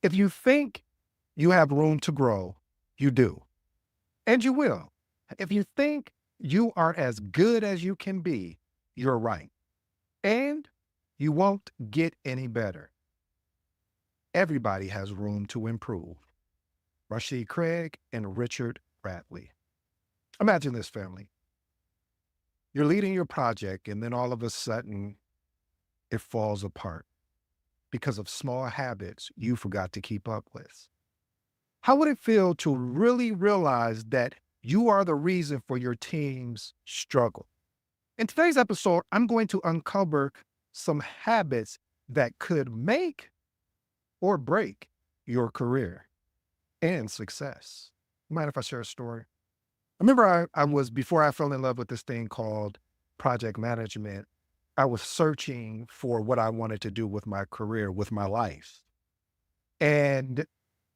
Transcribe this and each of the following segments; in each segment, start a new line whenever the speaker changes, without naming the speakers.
If you think you have room to grow, you do, and you will. If you think you are as good as you can be, you're right. And you won't get any better. Everybody has room to improve. Rashid Craig and Richard Bradley. Imagine this, family. You're leading your project, and then all of a sudden, it falls apart because of small habits you forgot to keep up with. How would it feel to really realize that you are the reason for your team's struggle? In today's episode, I'm going to uncover some habits that could make or break your career and success. Mind if I share a story? I remember before I fell in love with this thing called project management, I was searching for what I wanted to do with my career, with my life. And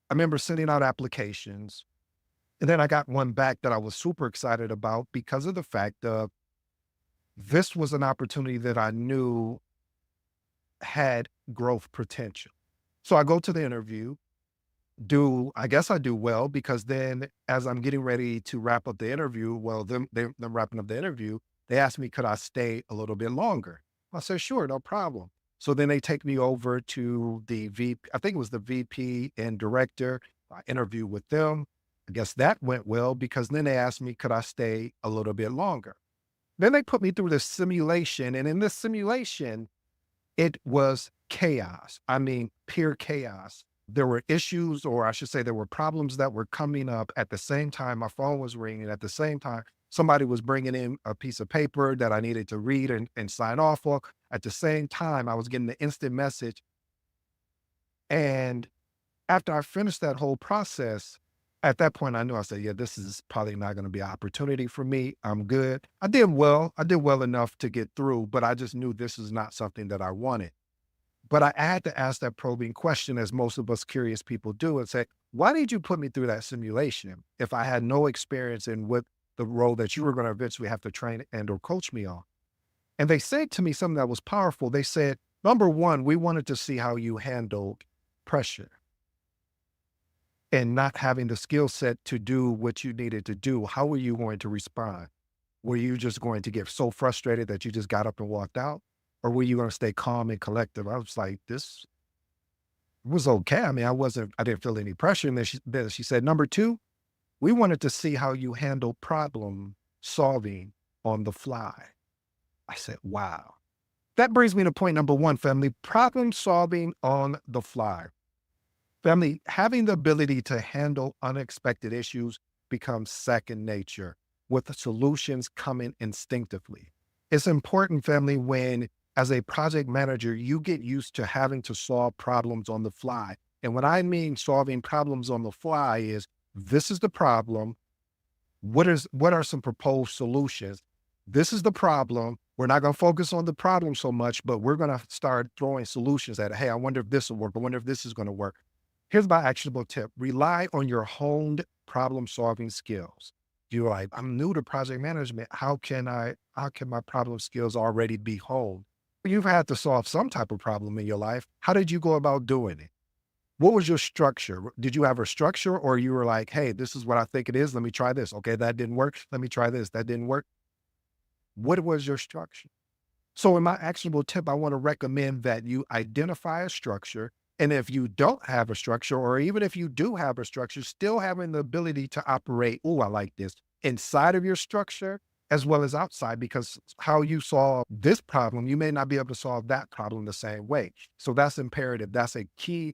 I remember sending out applications. And then I got one back that I was super excited about because of the fact of this was an opportunity that I knew had growth potential. So I go to the interview, I guess I do well because then as I'm getting ready to wrap up the interview, well, them wrapping up the interview, they asked me, could I stay a little bit longer? I said, sure, no problem. So then they take me over to the VP, I think it was the VP and director. I interview with them. I guess that went well because then they asked me, could I stay a little bit longer? Then they put me through this simulation. And in this simulation, it was chaos. I mean, pure chaos. There were issues, or I should say, there were problems that were coming up at the same time. My phone was ringing at the same time. Somebody was bringing in a piece of paper that I needed to read and sign off on. At the same time, I was getting the instant message. And after I finished that whole process, at that point, I knew I said, yeah, this is probably not going to be an opportunity for me. I'm good. I did well. I did well enough to get through, but I just knew this is not something that I wanted. But I had to ask that probing question, as most of us curious people do, and say, why did you put me through that simulation if I had no experience in what the role that you were going to eventually have to train and or coach me on? And they said to me something that was powerful. They said, number one, we wanted to see how you handled pressure and not having the skill set to do what you needed to do. How were you going to respond? Were you just going to get so frustrated that you just got up and walked out? Or were you going to stay calm and collective? I was like, this was okay. I mean, I didn't feel any pressure. And then she said, number two, we wanted to see how you handle problem solving on the fly. I said, wow. That brings me to point number one, family, problem solving on the fly. Family, having the ability to handle unexpected issues becomes second nature, with the solutions coming instinctively. It's important, family, when as a project manager, you get used to having to solve problems on the fly. And what I mean solving problems on the fly is this is the problem. What are some proposed solutions? This is the problem. We're not going to focus on the problem so much, but we're going to start throwing solutions at it. Hey, I wonder if this will work. I wonder if this is going to work. Here's my actionable tip. Rely on your honed problem-solving skills. You're like, I'm new to project management. How can my problem skills already be honed? You've had to solve some type of problem in your life. How did you go about doing it? What was your structure? Did you have a structure, or you were like, hey, this is what I think it is. Let me try this. Okay, that didn't work. Let me try this. That didn't work. What was your structure? So in my actionable tip, I want to recommend that you identify a structure. And if you don't have a structure, or even if you do have a structure, still having the ability to operate, oh, I like this, inside of your structure as well as outside, because how you solve this problem, you may not be able to solve that problem the same way. So that's imperative. That's a key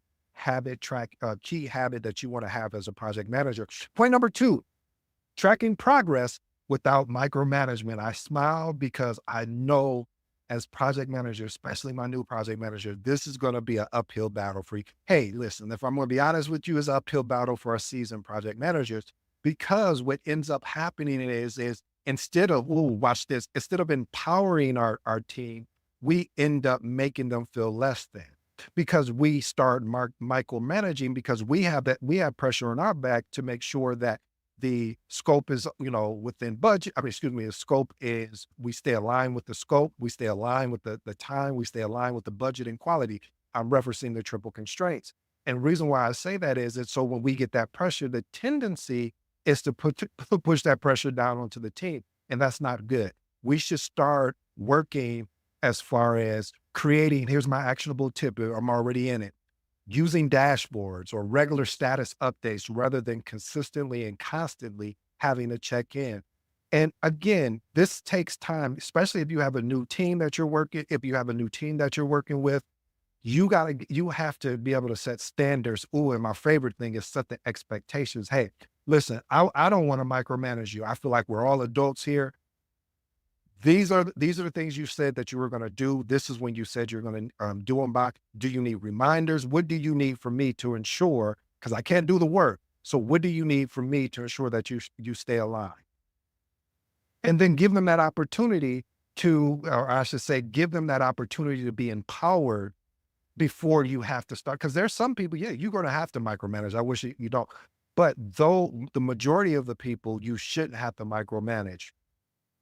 key habit that you want to have as a project manager. Point number two, tracking progress without micromanagement. I smile because I know as project manager, especially my new project manager, this is going to be an uphill battle for you. Hey, listen, if I'm going to be honest with you, it's an uphill battle for our seasoned project managers, because what ends up happening is instead of, oh, watch this, instead of empowering our team, we end up making them feel less than, because we start micromanaging, because we have pressure on our back to make sure that the scope is, within budget. The scope is, we stay aligned with the scope, we stay aligned with the time, we stay aligned with the budget and quality. I'm referencing the triple constraints. And the reason why I say that is it's so when we get that pressure, the tendency is to push that pressure down onto the team. And that's not good. We should start working as far as creating, here's my actionable tip. I'm already in it. Using dashboards or regular status updates rather than consistently and constantly having to check in. And again, this takes time, especially if you have a new team that you're working, if you have a new team that you're working with, you have to be able to set standards. Ooh, and my favorite thing is set the expectations. Hey, listen, I don't want to micromanage you. I feel like we're all adults here. These are the things you said that you were going to do. This is when you said you're going to do them by. Do you need reminders? What do you need from me to ensure? Because I can't do the work. So what do you need from me to ensure that you stay aligned? And then give them that opportunity to, or I should say, give them that opportunity to be empowered before you have to start. Because there's some people, yeah, you're going to have to micromanage. I wish you don't. But though the majority of the people, you shouldn't have to micromanage.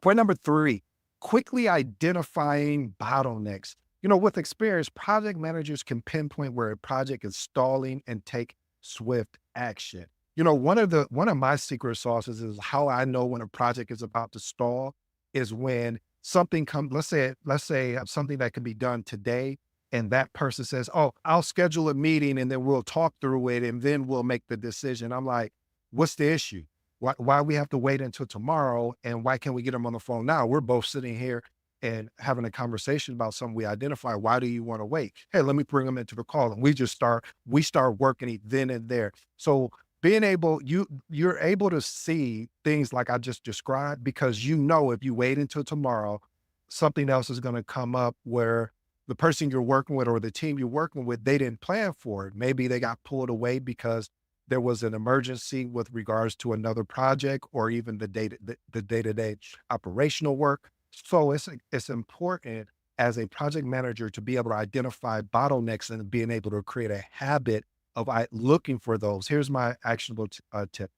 Point number three, quickly identifying bottlenecks. With experience, project managers can pinpoint where a project is stalling and take swift action. One of my secret sauces is how I know when a project is about to stall is when something comes, let's say something that can be done today. And that person says, oh, I'll schedule a meeting and then we'll talk through it and then we'll make the decision. I'm like, what's the issue? Why we have to wait until tomorrow? And why can't we get them on the phone now? We're both sitting here and having a conversation about something we identify. Why do you want to wait? Hey, let me bring them into the call. And we start working it then and there. So being able, you're able to see things like I just described, because if you wait until tomorrow, something else is going to come up where the person you're working with or the team you're working with, they didn't plan for it. Maybe they got pulled away because there was an emergency with regards to another project or even the day-to-day operational work. So it's important as a project manager to be able to identify bottlenecks and being able to create a habit of looking for those. Here's my actionable tip.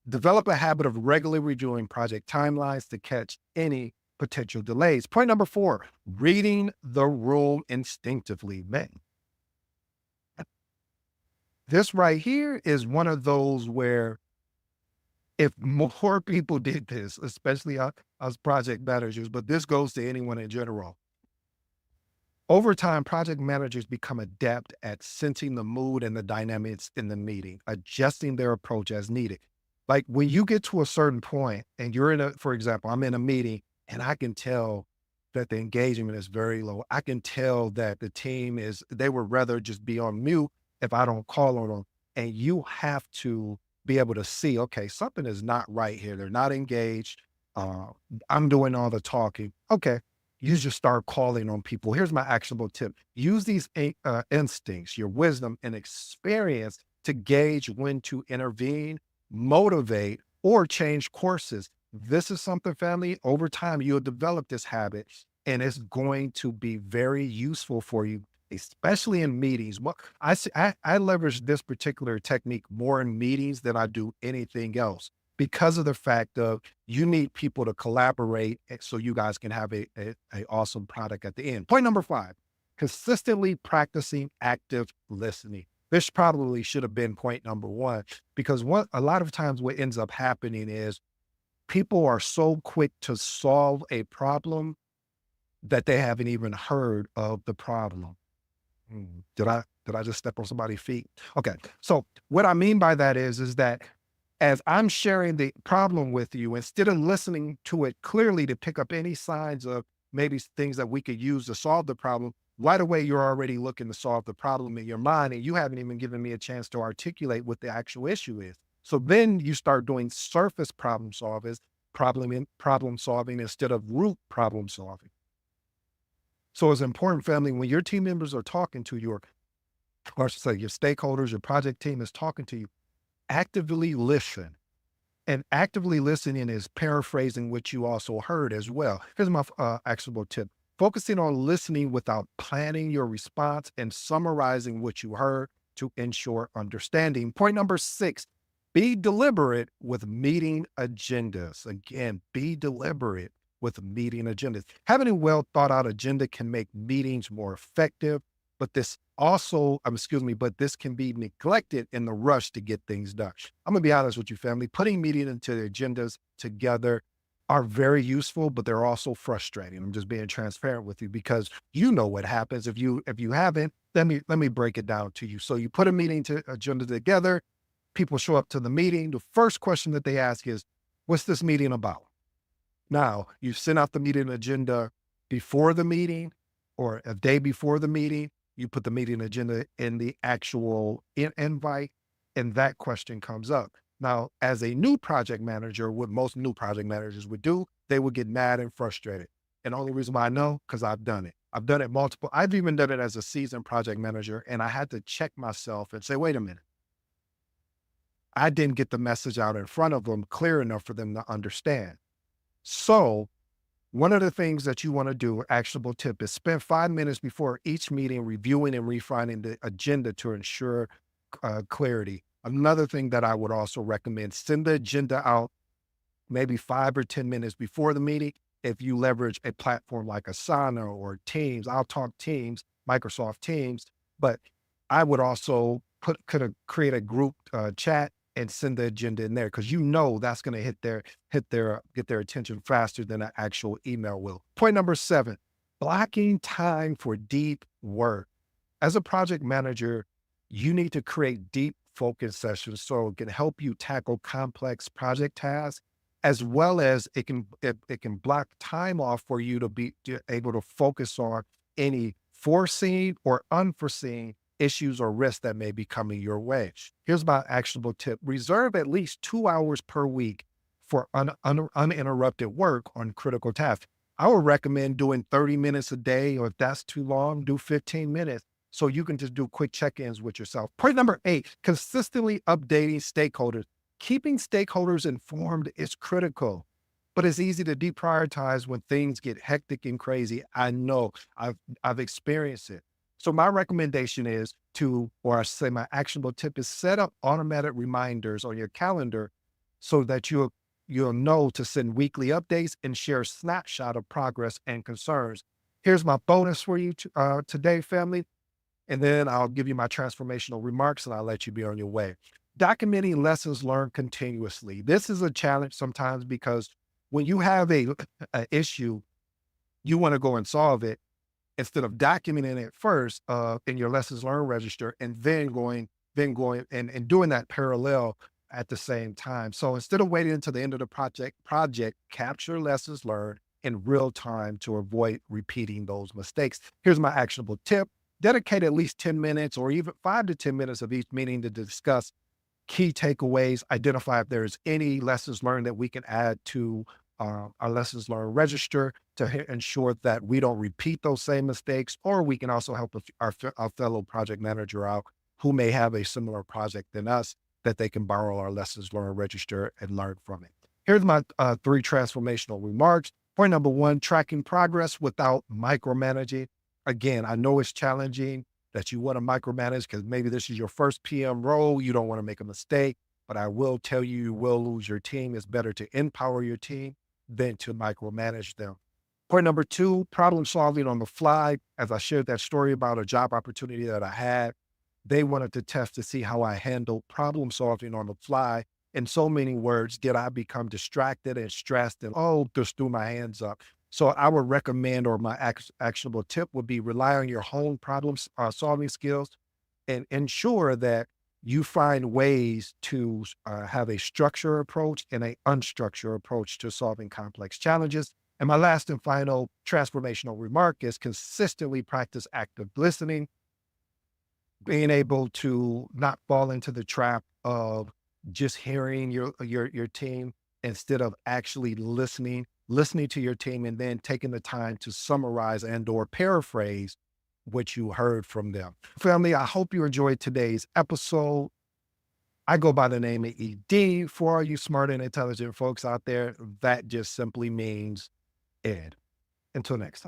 Develop a habit of regularly reviewing project timelines to catch any potential delays. Point number four, reading the room instinctively. Man, this right here is one of those where if more people did this, especially us project managers, but this goes to anyone in general. Over time, project managers become adept at sensing the mood and the dynamics in the meeting, adjusting their approach as needed. Like when you get to a certain point and for example, I'm in a meeting and I can tell that the engagement is very low. I can tell that they would rather just be on mute if I don't call on them. And you have to be able to see, okay, something is not right here. They're not engaged. Uh, I'm doing all the talking. Okay, you just start calling on people. Here's my actionable tip. Use these instincts, your wisdom and experience to gauge when to intervene, motivate, or change courses. This is something, family, over time, you'll develop this habit and it's going to be very useful for you, especially in meetings. I leverage this particular technique more in meetings than I do anything else because of the fact of you need people to collaborate so you guys can have a awesome product at the end. Point number five, consistently practicing active listening. This probably should have been point number one, because a lot of times what ends up happening is people are so quick to solve a problem that they haven't even heard of the problem. Did I just step on somebody's feet? Okay. So what I mean by that is that as I'm sharing the problem with you, instead of listening to it clearly to pick up any signs of maybe things that we could use to solve the problem, right away you're already looking to solve the problem in your mind, and you haven't even given me a chance to articulate what the actual issue is. So then you start doing surface problem solving instead of root problem solving. So it's important, family, when your team members are talking to you, or I should say your stakeholders, your project team is talking to you, actively listen. And actively listening is paraphrasing what you also heard as well. Here's my actionable tip. Focusing on listening without planning your response and summarizing what you heard to ensure understanding. Point number six, be deliberate with meeting agendas. Again, be deliberate with meeting agendas. Having a well thought out agenda can make meetings more effective but but this can be neglected in the rush to get things done. I'm gonna be honest with you, family. Putting meeting into the agendas together are very useful, but they're also frustrating. I'm just being transparent with you because you know what happens if you haven't. Let me break it down to you. So you put a meeting to agenda together, people show up to the meeting. The first question that they ask is, what's this meeting about? Now, you send out the meeting agenda before the meeting or a day before the meeting. You put the meeting agenda in the actual invite, and that question comes up. Now, as a new project manager, what most new project managers would do, they would get mad and frustrated. And the only reason why I know, because I've done it. I've done it multiple. I've even done it as a seasoned project manager, and I had to check myself and say, wait a minute, I didn't get the message out in front of them clear enough for them to understand. So one of the things that you want to do, actionable tip, is spend 5 minutes before each meeting reviewing and refining the agenda to ensure clarity. Another thing that I would also recommend, send the agenda out maybe 5 or 10 minutes before the meeting. If you leverage a platform like Asana or Teams, I'll talk Teams, Microsoft Teams, but I would also create a group chat and send the agenda in there because you know that's going to get their attention faster than an actual email will. Point number 7, blocking time for deep work. As a project manager, you need to create deep focus sessions so it can help you tackle complex project tasks, as well as it can block time off for you to be able to focus on any foreseen or unforeseen issues or risks that may be coming your way. Here's my actionable tip. Reserve at least 2 hours per week for uninterrupted work on critical tasks. I would recommend doing 30 minutes a day, or if that's too long, do 15 minutes so you can just do quick check-ins with yourself. Point number 8, consistently updating stakeholders. Keeping stakeholders informed is critical, but it's easy to deprioritize when things get hectic and crazy. I know I've experienced it. So my recommendation is or I say my actionable tip is set up automatic reminders on your calendar so that you'll know to send weekly updates and share a snapshot of progress and concerns. Here's my bonus for you today, family. And then I'll give you my transformational remarks and I'll let you be on your way. Documenting lessons learned continuously. This is a challenge sometimes because when you have a issue, you want to go and solve it instead of documenting it first in your lessons learned register and then going and doing that parallel at the same time. So instead of waiting until the end of the project, capture lessons learned in real time to avoid repeating those mistakes. Here's my actionable tip. Dedicate at least 10 minutes or even 5 to 10 minutes of each meeting to discuss key takeaways, identify if there's any lessons learned that we can add to our lessons learned register to ensure that we don't repeat those same mistakes, or we can also help our fellow project manager out who may have a similar project than us that they can borrow our lessons learned register and learn from it. Here's my 3 transformational remarks. Point number 1, tracking progress without micromanaging. Again, I know it's challenging that you want to micromanage because maybe this is your first PM role. You don't want to make a mistake, but I will tell you, you will lose your team. It's better to empower your team than to micromanage them. Point number 2, problem solving on the fly. As I shared that story about a job opportunity that I had, they wanted to test to see how I handle problem solving on the fly. In so many words, did I become distracted and stressed and, just threw my hands up? So I would recommend, or my actionable tip would be, rely on your own problem solving skills and ensure that you find ways to have a structured approach and a unstructured approach to solving complex challenges. And my last and final transformational remark is consistently practice active listening, being able to not fall into the trap of just hearing your team instead of actually listening to your team and then taking the time to summarize and or paraphrase what you heard from them. Family, I hope you enjoyed today's episode. I go by the name of ED. For all you smart and intelligent folks out there, that just simply means Ed. Until next time.